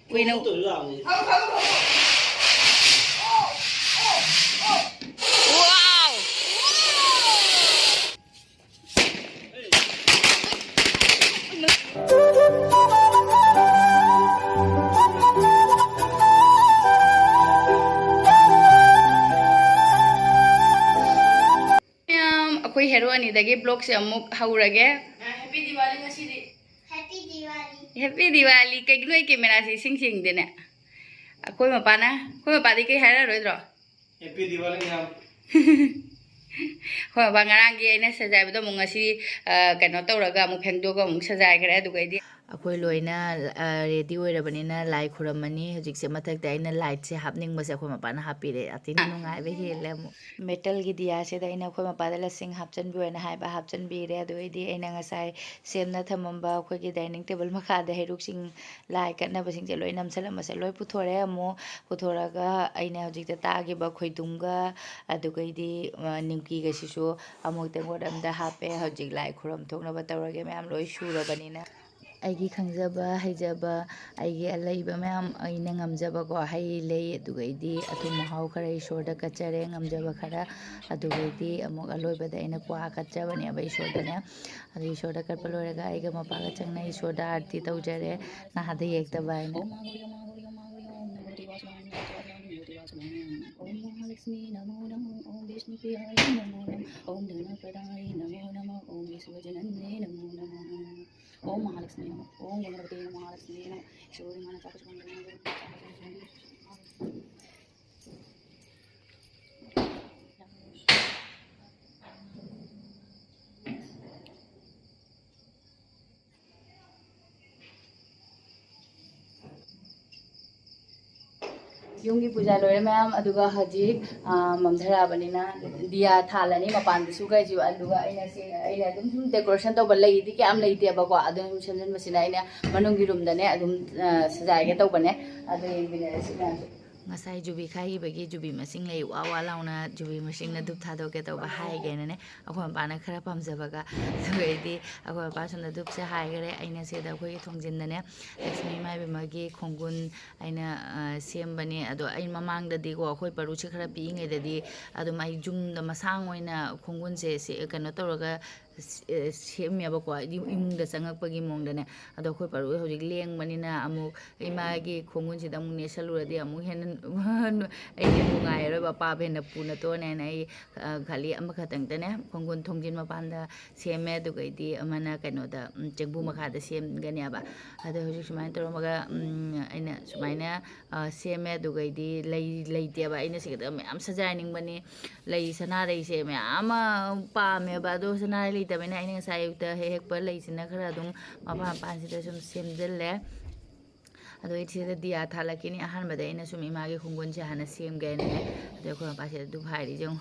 Quên đâu. Wow. Ako'y hero anidagi vlog si amuk haurage. Happy Diwali ngasidi. Happy Diwali. Happy Diwali. Kay ginoy camera si sing dine. Ako'y mapana. Ako'y mapadi kay hara roidro. Happy Diwali ma'am. Hoi ba ngarang gi aina sajai bdo mung ngasi kaino tawraga amuk phengdoga amuk sajai gare adu gaidi akhoi loina ready oirabanina lai khuramani hojikse mathakta aina light se hapning base akhoi mapana hapire atin nungai be hele mu metal gi dia se da aina akhoi mapada la sing hapchan bi oina haiba hapchan bi re adu gaidi aina ngasai semna thamamba akhoi gi dining table makha da heruk sing lai katna basing je loi namsalam ase loi puthore amu puthoraga aina hojikta ta gi ba khoidumga adu gaidi nimki ga sisu amuk tengod amda hape hojik lai khuram thokna ba tawrage mayam loi shurabanina aigi khangjaba haijaba aigi alaiba mayam aina ngamjaba ko hai lei adugaidi athum mahau khara ishorda kachare ngamjaba khara adugaidi amuk aloiba da aina kwa kachaba ne ba ishorda ne adu ishorda karpa loiraga aiga mapaga changna ishorda arti tawjare na hada yekta ba aina Om Mahalakshmi Namo Namo Om Vishnu Priyaya Namo Namo Om Dhanapradaya Namo Namo Om Vishwajanande Namo Namo Om Mahalakshmi Namo Om Ganapati Namo Mahalakshmi Namo Shuri Mana Chakashkanda Yungi puja loire ma'am aduga hajik mamdhara banina diya thalani mapan su ga ju aduga aina dum decoration to balai di kyam lei te ba ko adum semjan masina aina manungi room dane adum sajai ge to bane adu yebine sina ngasai jubi khai bagi jubi masing lei wa wa launa jubi masing na dup thado ke to ba hai ge ne akhon pa na khara pamjaba ga di akhon pa suna dup se hai gare aina se da khoi thongjin dane Lakshmi mai be magi khongun aina sem bani ado ai mamang da di ko khoi paru che khara pi ngai da di ado mai jung da masang oina khongun se kano tawraga semya ba ko imung da changak pagi mong da ne ado khoi paru hojik leng bani na amuk ima gi khongun si da mung ne salura di amuk hen ai nungai ro ba pa be na puna to ne ai khali am khatang da ne khongun thongjin ma pan da seme du gai di amana kano da chengbu makha da sem gani aba ado hojik sumain toro maga aina sumaina seme du gai di lei te ba aina se da am sajai ning bani lei sana rei se me ama pa me ba do sana lei ta bani aina sai ta hek pa lei sina khara dum ma pan si da sum sem del le ado ithi da dia thala kini ahan ba da ina sum ima ge khungun se hana sem ge ne ado ko pa se du phai ri jong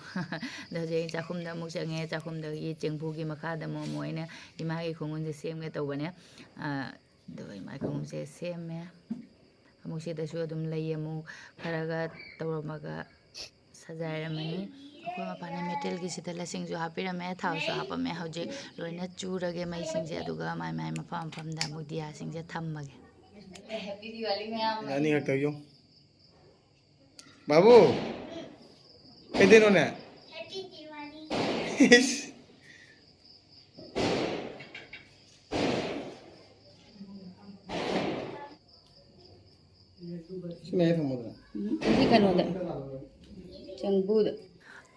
da je chakhum da muk change chakhum da yi chengbu gi makha da mo ina ima ge khungun se sem ge to bane do ima khungun se sem me amuk se da su adum lei amu kharaga tawramaga sajairamani akhoi mapana metal gi sida lasing ju hapirame thau su hapame hoje loina churage mai singje aduga mai mafam mafam da mu dia singje thammage Happy Diwali ma'am Nani ngak tayo. Babu. Pwede no na. Happy Diwali. Sini thamo da. Ini kan ada cengbu da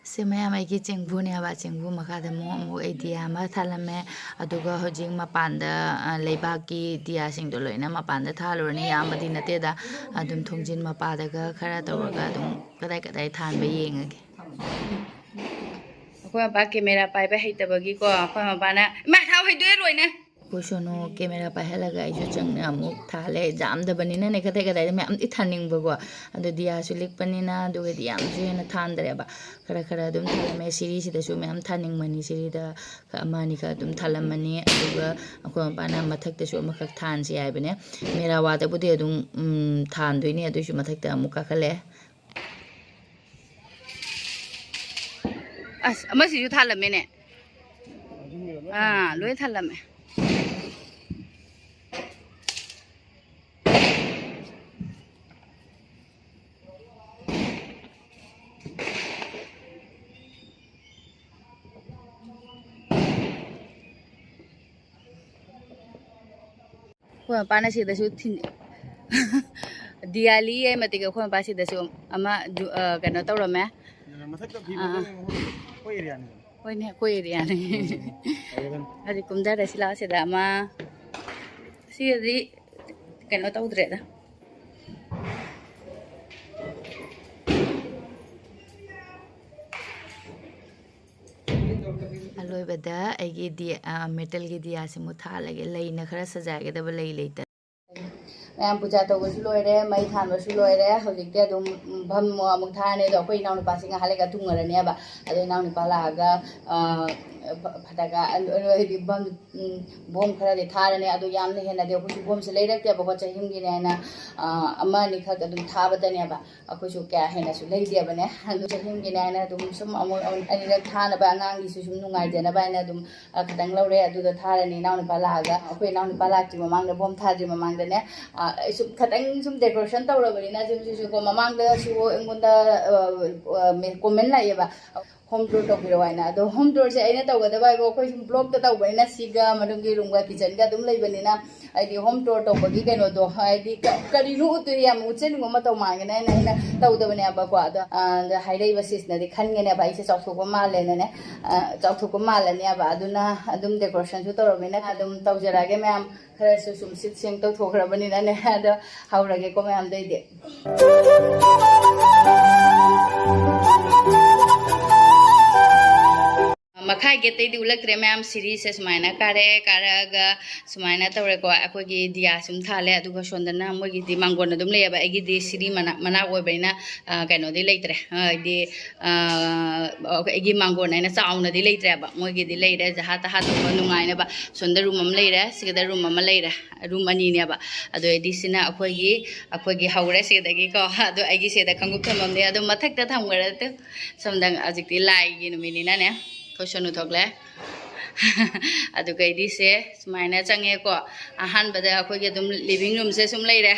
se maya mai ki cengbu ne ba cengbu makha da mo idea ma thalame aduga hojing mapan da leiba ki dia sing do loina mapan da thalurni yam badi nate da adum thongjin mapa daga khara tawraga adum kadai than ba yengage akhoi ba camera pai ba heitabagi ko akhoi mapa na ma thau heidoi roina Kusono camera pa helaga isu changna amuk thale jam da banina ne kadai me am ithaning bago adu dia sulik panina du ge diam je na thandre ba khara dum thale me series da su me am thaning mani series da amani ka dum thalam mani aduga akho pa na mathak da su makak than si ai bane mera wa da bude dum than doini adu su mathak da amuk ka khale as amasi ju thalam me ne loi thalam me ꯑꯩꯈꯣꯏ ꯃꯄꯥꯅ ꯁꯤꯗꯁꯨ ꯗꯤꯌꯥꯂꯤ ꯍꯥꯏ ꯃꯇꯤꯛ ꯑꯩꯈꯣꯏ ꯃꯄꯥ ꯁꯤꯗꯁꯨ ꯑꯃ ꯀꯩꯅꯣ ꯇꯧꯔꯝꯃꯦ ꯃꯊꯛꯇ ꯐꯤ ꯑꯩꯈꯣꯏ ꯑꯦꯔꯤꯌꯥꯅꯤ ꯍꯣꯏꯅꯦ ꯑꯩꯈꯣꯏ ꯑꯦꯔꯤꯌꯥꯅꯤ ꯍꯧꯖꯤꯛ ꯀꯨꯝꯊꯔꯁꯤ ꯂꯥꯛꯑꯣ ꯁꯤꯗ ꯑꯃ ꯁꯤꯗꯤ ꯀꯩꯅꯣ ꯇꯧꯗ꯭ꯔꯦꯗ ꯑꯂꯣꯏꯕꯗ ꯑꯩꯒꯤ ꯃꯦꯇꯜꯒꯤ ꯗꯤꯌꯥꯁꯤ ꯑꯃꯨꯛ ꯊꯥꯜꯂꯒꯦ ꯂꯩꯅ ꯈꯔ ꯁꯖꯥꯒꯗꯕ ꯂꯩ ꯂꯩꯇ ꯃꯌꯥꯝ ꯄꯨꯖꯥ ꯇꯧꯕꯁꯨ ꯂꯣꯏꯔꯦ ꯃꯩ ꯊꯥꯟꯕꯁꯨ ꯂꯣꯏꯔꯦ ꯍꯧꯖꯤꯛꯇꯤ ꯑꯗꯨꯝ ꯚꯝ ꯑꯃꯨꯛ ꯊꯥꯔꯅꯤ ꯑꯗꯣ ꯑꯩꯈꯣꯏ ꯏꯅꯥꯎꯅꯨꯄꯥꯁꯤ ꯉꯥꯏꯍꯥꯛ ꯂꯩꯒ ꯊꯨꯡꯉꯔꯅꯦꯕ ꯑꯗꯣ ꯏꯅꯥꯎꯅꯨꯄꯥ ꯂꯥꯛꯑꯒ ꯐꯇꯀꯥ ꯍꯥꯏꯗꯤ ꯕꯣꯝ ꯈꯔꯗꯤ ꯊꯥꯔꯅꯤ ꯑꯗꯣ ꯌꯥꯝꯅ ꯍꯦꯟꯅꯗꯤ ꯑꯩꯈꯣꯏꯁꯨ ꯕꯣꯝꯁꯦ ꯂꯩꯔꯛꯇꯦꯕꯀꯣ ꯆꯍꯤꯒꯤꯅꯦ ꯍꯥꯏꯅ ꯑꯃ ꯑꯅꯤꯈꯛ ꯑꯗꯨꯝ ꯊꯥꯕꯗꯅꯦꯕ ꯑꯩꯈꯣꯏꯁꯨ ꯀꯌꯥ ꯍꯦꯟꯅꯁꯨ ꯂꯩꯇꯦꯕꯅꯦ ꯑꯗꯨ ꯆꯍꯤꯒꯤꯅꯦ ꯍꯥꯏꯅ ꯑꯗꯨꯝ ꯁꯨꯝ ꯑꯃꯨꯛ ꯑꯅꯤꯔꯛ ꯊꯥꯅꯕ ꯑꯉꯥꯡꯒꯤꯁꯨ ꯁꯨꯝ ꯅꯨꯡꯉꯥꯏꯖꯅꯕ ꯍꯥꯏꯅ ꯑꯗꯨꯝ ꯈꯤꯇꯪ ꯂꯧꯔꯦ ꯑꯗꯨꯒ ꯊꯥꯔꯅꯤ ꯏꯅꯥꯎꯅꯨꯄꯥ ꯂꯥꯛꯑꯒ ꯑꯩꯈꯣꯏ ꯏꯅꯥꯎꯅꯨꯄꯥ ꯂꯥꯛꯇ꯭ꯔꯤ ꯃꯃꯥꯡꯗ ꯕꯣꯝ ꯊꯥꯗ꯭ꯔꯤ ꯃꯃꯥꯡꯗꯅꯦ ꯁꯨꯝ ꯈꯤꯇꯪ ꯁꯨꯝ ꯗꯦꯀꯣꯔꯦꯁꯟ ꯇꯧꯔꯕꯅꯤꯅ ꯁꯤꯁꯨꯀꯣ ꯃꯃꯥꯡꯗꯁꯨ ꯑꯩꯉꯣꯟꯗ ꯀꯣꯃꯦꯟ ꯂꯥꯛꯑꯦꯕ ꯍꯣꯝ ꯇꯨꯔ ꯇꯧꯕꯤꯔꯛꯑꯣ ꯍꯥꯏꯅ ꯑꯗꯣ ꯍꯣꯝ ꯇꯨꯔꯁꯦ ꯑꯩꯅ ꯇꯧꯒꯗꯕ ꯍꯥꯏꯕꯨ ꯑꯩꯈꯣꯏ ꯁꯨꯝ ꯕ꯭ꯂꯣꯛꯇ ꯇꯧꯕꯅꯤꯅ ꯁꯤꯒ ꯃꯅꯨꯡꯒꯤ ꯔꯨꯝꯒ ꯀꯤꯆꯟꯒ ꯑꯗꯨꯝ ꯂꯩꯕꯅꯤꯅ ꯍꯥꯏꯗꯤ ꯍꯣꯝ ꯇꯨꯔ ꯇꯧꯕꯒꯤ ꯀꯩꯅꯣꯗꯣ ꯍꯥꯏꯗꯤ ꯀꯔꯤꯅꯣ ꯎꯠꯇꯣꯏ ꯌꯥꯝ ꯎꯠꯆꯅꯤꯡꯕ ꯃꯇꯧ ꯃꯥꯡꯒꯦꯅ ꯑꯩꯅ ꯇꯧꯗꯕꯅꯦꯕꯀꯣ ꯑꯗꯣ ꯍꯥꯏꯔꯛꯏꯕ ꯁꯤꯁꯤꯅꯗꯤ ꯈꯟꯒꯅꯦꯕ ꯑꯩꯁꯦ ꯆꯥꯎꯊꯣꯛꯄ ꯃꯥꯜꯂꯦꯅꯅꯦ ꯆꯥꯎꯊꯣꯛꯄ ꯃꯥꯜꯂꯅꯦꯕ ꯑꯗꯨꯅ ꯑꯗꯨꯝ ꯗꯦꯀꯣꯔꯦꯁꯟꯁꯨ ꯇꯧꯔꯕꯅꯤꯅ ꯑꯗꯨꯝ ꯇꯧꯖꯔꯛꯑꯒꯦ ꯃꯌꯥꯝ ꯈꯔꯁꯨ ꯁꯨꯝ ꯁꯤꯠ ꯁꯦꯡ ꯇꯧꯊꯣꯛꯈ꯭ꯔꯕꯅꯤꯅꯅꯦ ꯑꯗꯣ ꯍꯧꯔꯒꯦꯀꯣ ꯃꯌꯥꯝꯗꯩꯗꯤ ꯃꯈꯥ ꯒꯦꯠꯇꯩꯗꯤ ꯎꯠꯂꯛꯇ꯭ꯔꯦ ꯃꯌꯥꯝ ꯁꯤꯔꯤꯁꯦ ꯁꯨꯃꯥꯏꯅ ꯀꯥꯔꯛꯑꯒ ꯁꯨꯃꯥꯏꯅ ꯇꯧꯔꯦꯀꯣ ꯑꯩꯈꯣꯏꯒꯤ ꯗꯤꯌꯥ ꯁꯨꯝ ꯊꯥꯜꯂꯦ ꯑꯗꯨꯒ ꯁꯣꯝꯗꯅ ꯃꯣꯏꯒꯤꯗꯤ ꯃꯥꯡꯒꯣꯟ ꯑꯗꯨꯝ ꯂꯩꯌꯦꯕ ꯑꯩꯒꯤꯗꯤ ꯁꯤꯔꯤ ꯃꯅꯥꯛ ꯑꯣꯏꯕꯅꯤꯅ ꯀꯩꯅꯣꯗꯤ ꯂꯩꯇ꯭ꯔꯦ ꯍꯥꯏꯗꯤ ꯑꯩꯒꯤ ꯃꯥꯡꯒꯣꯟ ꯍꯥꯏꯅ ꯆꯥꯎꯅꯗꯤ ꯂꯩꯇ꯭ꯔꯦꯕ ꯃꯣꯏꯒꯤꯗꯤ ꯂꯩꯔꯦ ꯖꯍꯥ ꯇꯍꯥ ꯇꯧꯕ ꯅꯨꯡꯉꯥꯏꯅꯕ ꯁꯣꯝꯗ ꯔꯨꯝ ꯑꯃ ꯂꯩꯔꯦ ꯁꯤꯒꯗ ꯔꯨꯝ ꯑꯃ ꯂꯩꯔꯦ ꯔꯨꯝ ꯑꯅꯤꯅꯦꯕ ꯑꯗꯨ ꯑꯩꯗꯤ ꯁꯤꯅ ꯑꯩꯈꯣꯏꯒꯤ ꯍꯧꯔꯦ ꯁꯤꯗꯒꯤꯀꯣ ꯑꯗꯣ ꯑꯩꯒꯤ ꯁꯤꯗ ꯈꯣꯡꯎꯞ ꯊꯝꯃꯝꯅꯦ ꯑꯗꯣ ꯃꯊꯛꯇ ꯊꯝꯈ꯭ꯔꯦ ꯁꯣꯝꯗ ꯍꯧꯖꯤꯛꯇꯤ ꯂꯥꯏꯒꯤ ꯅꯨꯃꯤꯠꯅꯤꯅꯅꯦ ꯑꯩꯈꯣꯏ ꯁꯣꯅꯨ ꯊꯣꯛꯂꯦ ꯑꯗꯨꯒꯩꯗꯤ ꯁꯦ ꯁꯨꯃꯥꯏꯅ ꯆꯪꯉꯦꯀꯣ ꯑꯍꯥꯟꯕꯗ ꯑꯩꯈꯣꯏꯒꯤ ꯑꯗꯨꯝ ꯂꯤꯚꯤꯡ ꯔꯨꯝꯁꯦ ꯁꯨꯝ ꯂꯩꯔꯦ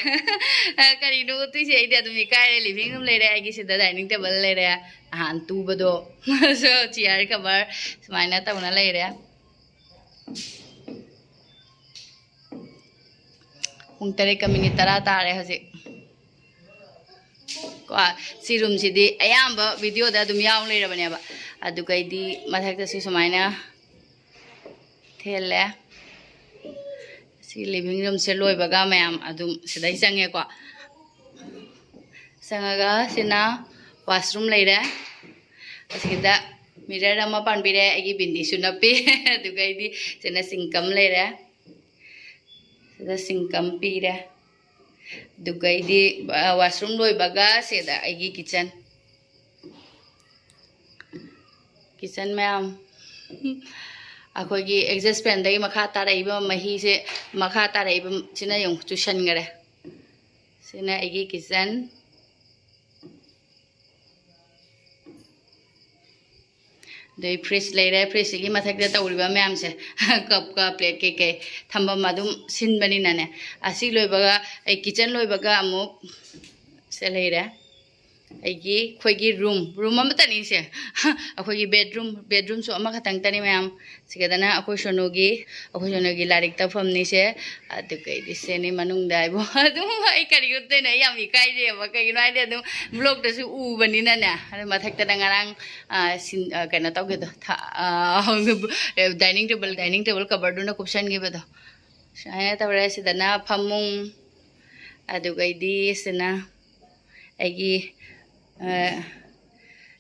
ꯀꯔꯤꯅꯣ ꯎꯠꯇꯣꯏꯁꯦ ꯑꯩꯗꯤ ꯑꯗꯨꯝ ꯏꯀꯥꯏꯔꯦ ꯂꯤꯚꯤꯡ ꯔꯨꯝ ꯂꯩꯔꯦ ꯑꯩꯒꯤ ꯁꯤꯗ ꯗꯥꯏꯅꯤꯡ ꯇꯦꯕꯜ ꯂꯩꯔꯦ ꯅꯍꯥꯟ ꯇꯨꯕꯗꯣ ꯆꯤꯌꯔ ꯀꯚꯔ ꯁꯨꯃꯥꯏꯅ ꯇꯧꯅ ꯂꯩꯔꯦ ꯄꯨꯡ 8:10 ꯇꯥꯔꯦ ꯍꯧꯖꯤꯛ ꯀꯣ ꯁꯤ ꯔꯨꯝꯁꯤꯗꯤ ꯑꯌꯥꯝꯕ ꯚꯤꯗꯤꯑꯣꯗ ꯑꯗꯨꯝ ꯌꯥꯎ ꯂꯩꯔꯕꯅꯦꯕ ꯑꯗꯨꯒꯩꯗꯤ ꯃꯊꯛꯇꯁꯨ ꯁꯨꯃꯥꯏꯅ ꯊꯦꯜꯂꯦ ꯁꯤ ꯂꯤꯚꯤꯡ ꯔꯨꯝꯁꯦ ꯂꯣꯏꯕꯒ ꯃꯌꯥꯝ ꯑꯗꯨꯝ ꯁꯤꯗꯩ ꯆꯪꯉꯦꯀꯣ ꯆꯪꯉꯒ ꯁꯤꯅ ꯋꯥꯁꯔꯨꯝ ꯂꯩꯔꯦ ꯑꯁꯤꯗ ꯃꯤꯔꯔ ꯑꯃ ꯄꯥꯟꯕꯤꯔꯦ ꯑꯩꯒꯤ ꯕꯤꯟꯗꯤꯁꯨ ꯅꯞꯄꯤ ꯑꯗꯨꯒꯩꯗꯤ ꯁꯤꯅ ꯁꯤꯡꯀꯝ ꯂꯩꯔꯦ sida singkam pire dugai di washroom loi baga seda aigi kitchen ma'am akoi gi exhaust fan dai makha taraiba mahi se makha taraiba sina yung tuition gare sina aigi kitchen dei fridge leire fridge gi mathak da tawriba ma'am se cup ka plate ke thamba madum sin bani nane asi loi baga ai kitchen loi baga amuk se leire aigi khoigi room amatani se akhoigi bedroom so ama khatang tani ma'am sigadana akoi sonogi larik ta famni se adukai di se ni manung dai bo adu ai kari utte na yam ikai je ba kai no ai de dum vlog da su u bani na na mathak ta ngarang sin kana taw ge do dining table cover do na kupsan ge ba do saya tawre sidana phamung adugai di sina aigi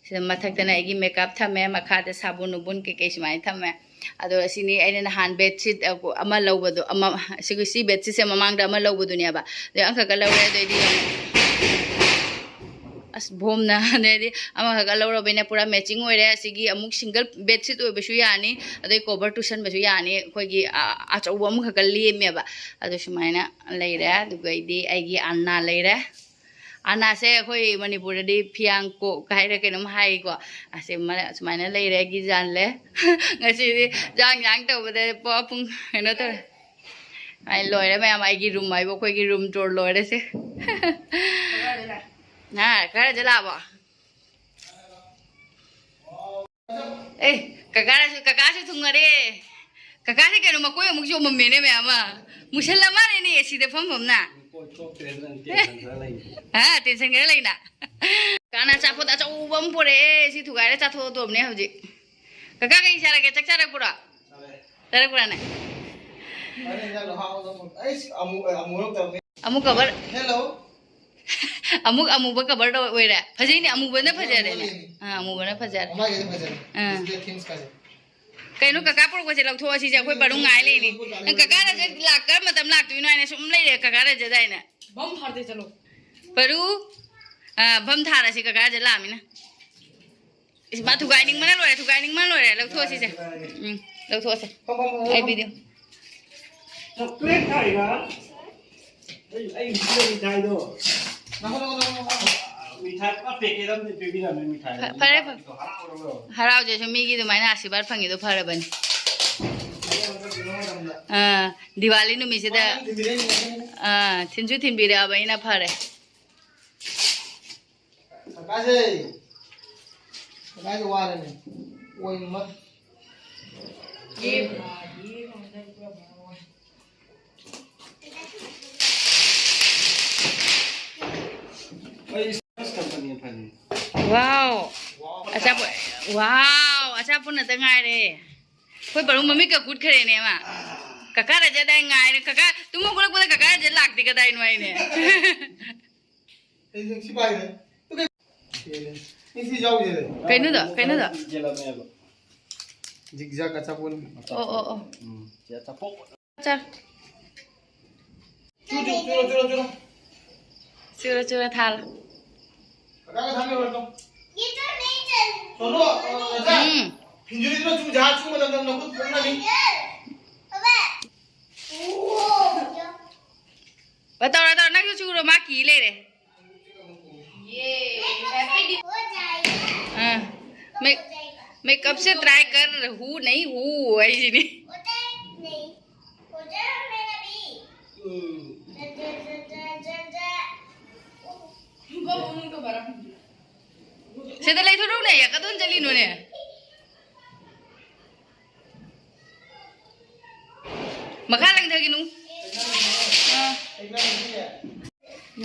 sida mathak tana aigi makeup thame makha da sabun ubun ke smai thame ado asini aina han bedsheet ama lawbado ama si bedsheet se mamang da ama lawbado ne ba de anka ka lawre de di as bom na ne di ama ka lawro bena pura matching oire asigi amuk single bedsheet oi besu yani ado cover cushion besu yani koi gi achau am ka leme ba ado sumaina leire dugai di aigi anna leire ana se khoi manipur di phiang ko kaira kenom hai ko ase sumaina leire gi jan le ngasi di jang to bade po pung eno to ai loire ma mai gi room ai bo khoi gi room tour loire se na kara jala ba eh kakara su thungare kakak sih kan rumah kau yang mungkin cuma mana me ama musil lama ini sih deh faham na tension kira lain na karena caput aja ubam pure sih tuh gak ada caput tuh nih aja kakak kayak cara kecak cara pura nih amu kabar Hello. amu kabar dong wira fajar ini amu bener fajar ini amu bener fajar kayak nu kakak pun kasih lagu tua sih jago baru ngai ini kakak aja lakar macam lak tuh ini semua lagi kakak aja dah ini bom harus calo baru bom thara sih kakak aja lah mina is batu gaining mana lo ya lagu tua sih sih lagu tua sih ay video Chocolate thai hả? Anh mì thai đâu? Mì thai có tiệc gì lắm thì bây giờ mình mì thai. phải harau je chumi ki dumai na asibar phangi do phara ban diwali nu mi se da thinju thinbi ra bai na phare Cái qua đây này. Ôi mất. wow acha pun na tangai re koi baru mami ka kut khare ne ma kakak raja dai ngai ne kakak tumo gulak gulak kakak raja lak di ka dai noi ne Cái gì bay đấy? Cái gì rau gì đấy? cái nữa đó Zigzag at sabon. oh cha chưa thà Kakak thang rồi không? Itu nature. Sono, Raja. Hinjuri itu cuma jahat cuma tentang nakut pernah nih. Apa? Wow. बताओ ना क्यों चूरो माँ की ले रे ये happy हो जाएगा. मैं कब से ट्राई कर हूँ नहीं हूँ ऐसी नहीं होता है नहीं. हो जाएगा मेरा भी. सीधा ले थोड़ा नहीं है कदम चली इन्होंने मखा लग जाएगी नू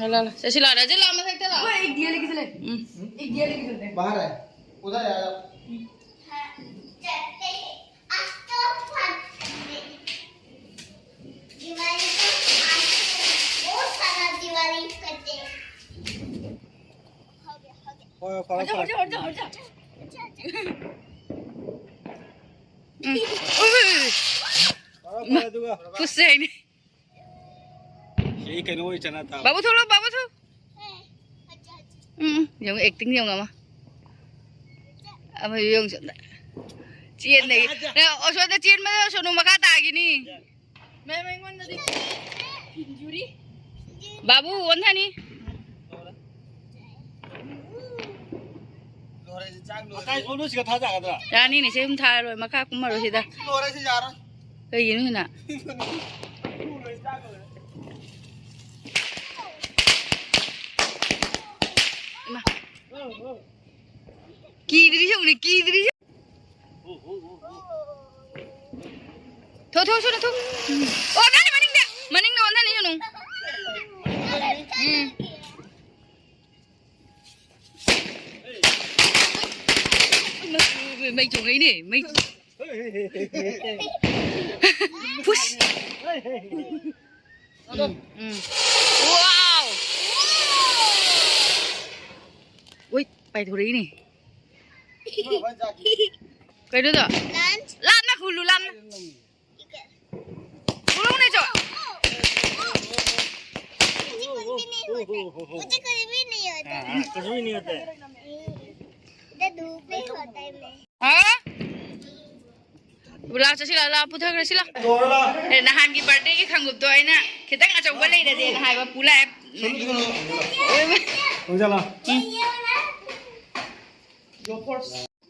ला सची ला रहा ला मैं सकता ला वो एक दिया लेके चले एक दिया लेके चलते बाहर है उधर है चलते हैं. आज तो फन. दिवाली को बहुत सारा दिवाली करते हैं. हो गया. खुश है नहीं यही कहने वही चना था बाबू थोड़ा giống acting nhiều ngắm à mà dùng chiên này ở chỗ ta chiên mà số nó mà cá tài gini mày ngon đi babu one था नी cái con nó chỉ có tháo giả cả ra ni này sẽ không tha rồi mà cá cũng mà rồi thì ta rồi đấy giả đó cái gì nữa nè kỳ đi chung này kỳ đi thôi thôi thôi ô cái này mà ninh ngon thế này chứ nung mày chung ấy nè mày push wow ui bay thổi nè cái đó rồi làm na khulu làm na khulu này rồi मुझे कभी भी नहीं होता. कुछ भी नहीं होता है इधर धूप नहीं होता है मैं. हाँ बुला चल सिला ला पुथा कर सिला ए नहान की बर्थडे की खंगुप तो है ना खितंग अचौक बले दे दे हाय बा पुला है không chला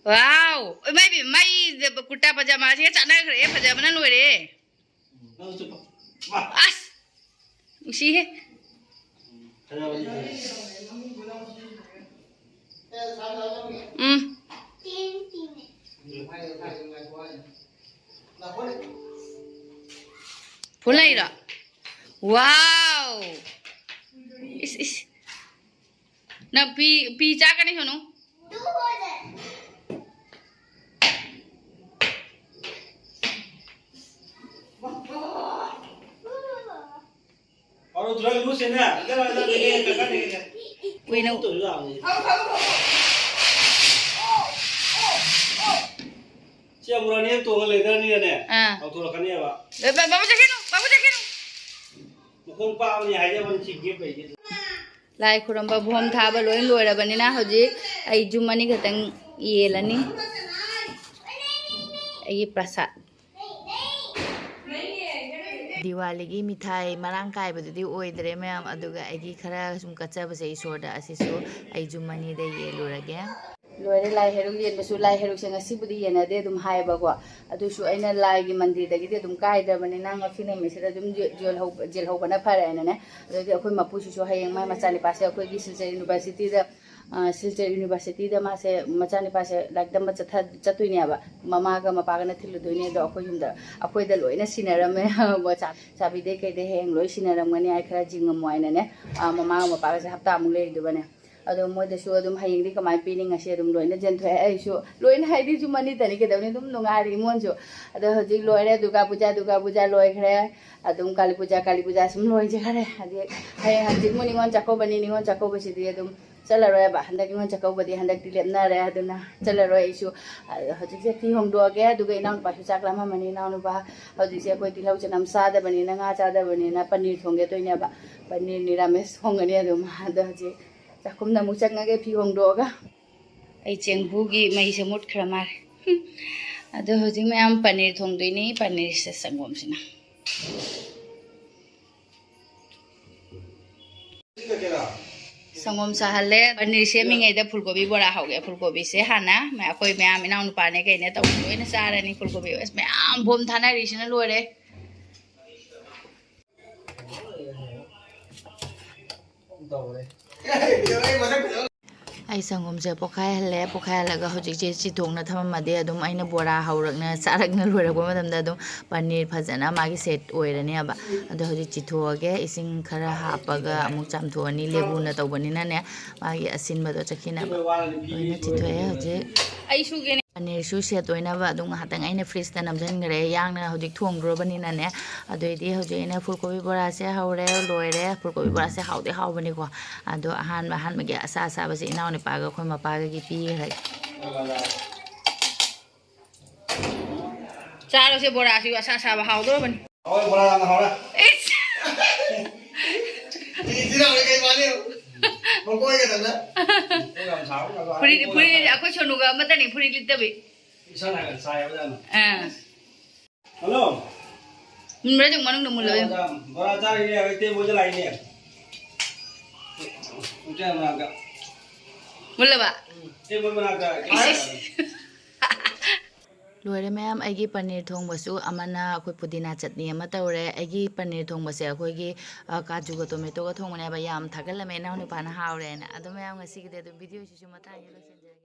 wow ôi mày bị mày kurta pajama sih chana khre pajama na loi re as usi he तीन. Phun lay đó. Wow. Is. Na pi cha cái này hả nó? Du hole. और तुला लू से ना जरा का Quỳ nó. तो जा chia mura ni to ga le da ni ne au to ka ni ba Babu chắc cái nó. mo khong pa ni hai ja ban chi ge pe ji Lai khuramba bhom thaba loi loirabanina hojik ai jumani khatang yelani ai prasad Diwali mithai marang kai badudi oidre mayam aduga ai khara sum kachabase isorda asisu ai jumani da yelurage loire lai heruk yen basu lai heruk senga sibudi yena de dum hai bagwa adu su aina lai gi mandir da gi de dum kai da bani nang afine mesira dum jel ho bana phara ena ne adu akhoi mapu su hayeng mai machani pase akhoi gi Silchar University da Silchar University da ma se machani pase like dam chatui ne ba mama ga mapa ga na thilu doine da akhoi yum da akhoi da loina sinarame bo chabi de kai de heng loi sinaram ngani ai khara jingam moina ne mama ga mapa ga hapta mu le du bane Ado mo de su adum hayeng di kamai pining asi adum loina jen thoi ai su loina hai di ju mani tani ke dawni dum nongari mon su ado hojik loire Durga Puja loi khare adum Kali Puja sum loi je khare adi hai hanjik mo ningon chako basi di adum chala roi ba handak ningon chako badi handak di lepna re aduna chala roi su hojik se thi hong do ge aduga inaun pa su chakla ma mani naun ba hojik se koi tilau chanam sa da bani na nga cha da bani na paneer thongge toine ba paneer niramesh hongani adum ado hojik Chakum na muchak ngage phi hong doga ai chengbu gi mai se mut khramar ado hoji me am paneer thong doini paneer se sangom sina sangom sa hale paneer se mi ngai da fulgobi bora hauge fulgobi se hana me akoi me am ina nu pa ne kai ne taw loina sara ni fulgobi es me am bom thana risina lore ai sangom se pokhai halaga hojik je chi thongna thamamade adum aina bora haurakna charakna loirakba madamda adum paneer phajana magi set oirani aba ado hojik chi thoage ising khara hapaga amuk chamthoni lebuna tawbanina ne magi asinba do chakhina oina chi thoe hojik ai suge paneer su set oina ba adum hatang aina fridge ta namjan gare yangna hojik thongdrobanina ne adoidi hojik ina fulgobi bora se haure loire fulgobi bora se haude haubani ko ado ahan magi asa basi ina ni paga khoi ma paga gi pi hai chalo se bora si asa ba haw do ban oi bora na hora ji na kai mane mo koi ga na ngam sao na puri akoi chonu ga mata ni puri litta be isa na ga sai ba na hello mra jong manung dum lo bora chari ne ga te mo jalai ne uja na ga mulla ba te mo na ga loire mayam aigi paneer thongbasu amana akhoi pudina chutney ama tawre aigi paneer thongbase akhoi gi kaju ga tomato ga thongmane ba yam thagalame naw ni pana hawre na ado mayam ngasi gi de video si su mata yelo senjage